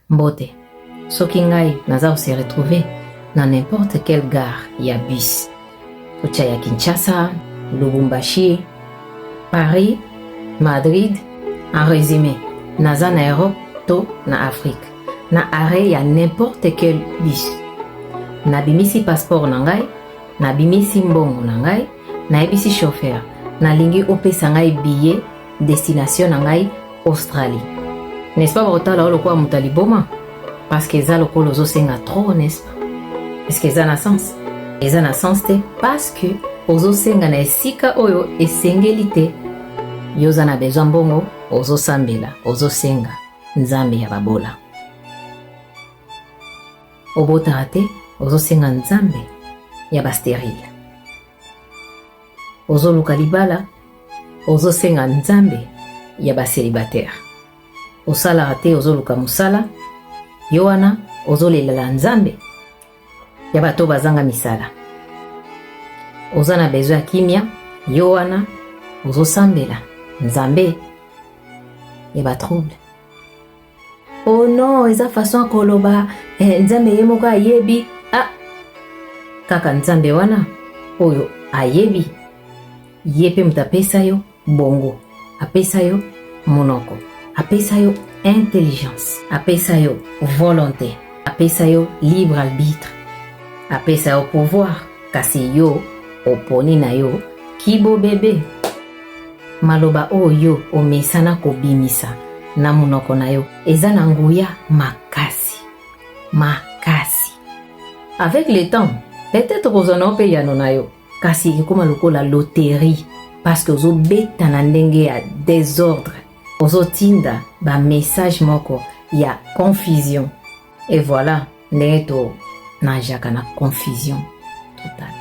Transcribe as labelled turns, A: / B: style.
A: Mbote, soki ngai naza se retrouver na n'importe quelle gare ya bus, ocha ya Kinshasa, Lubumbashi, Paris, Madrid, en résumé, naza na Europe to na Afrique, na arrêt ya n'importe quel bus. Nabimisi passeport na ngai, nabimisi mbongo na ngai, nayebisi chauffeur, nalingi opesa ngai billet destination na ngai Australie. N'est-ce pas bakotala o lokola moto aliboma? Parce que eza lokola ozosenga trop, n'est-ce pas? Est-ce que eza na sens? Eza na sens te parce que ozosenga na esika oyo esengeli te. Yo oza na besoin mbongo, ozosambela, ozosenga nzambe ya babola. Obotaka te, ozosenga nzambe ya basterile. Ozoluka libala, ozosenga nzambe ya baselibatere. Osalaka te, ozoluka musala, yo wana ozolelela nzambe ya bato bazanga misala. Oza na besoin ya kimia, yo wana ozosambela nzambe ya batrouble. Oh non, eza façon koloba nzambe ye moko ayebi. Ah, kaka nzambe wana oyo ayebi, ye pe mutu apesa yo bongo, apesa yo monoko, apesa yo intelligence, apesa yo volonté, apesa yo libre arbitre, apesa yo pouvoir. Kasi yo oponi na yo kibo bebe. Maloba oyo omesana kobimisa na monoko na yo eza na nguya makasi. Makasi. Avec le temps, peut-être kozana pe yano na yo, kasi ekoma lokola loterie parce que ozo beta na ndenge ya désordre. Ozo tinda ba message moko ya confusion. Et voilà, ndenge to na jaka na confusion totale.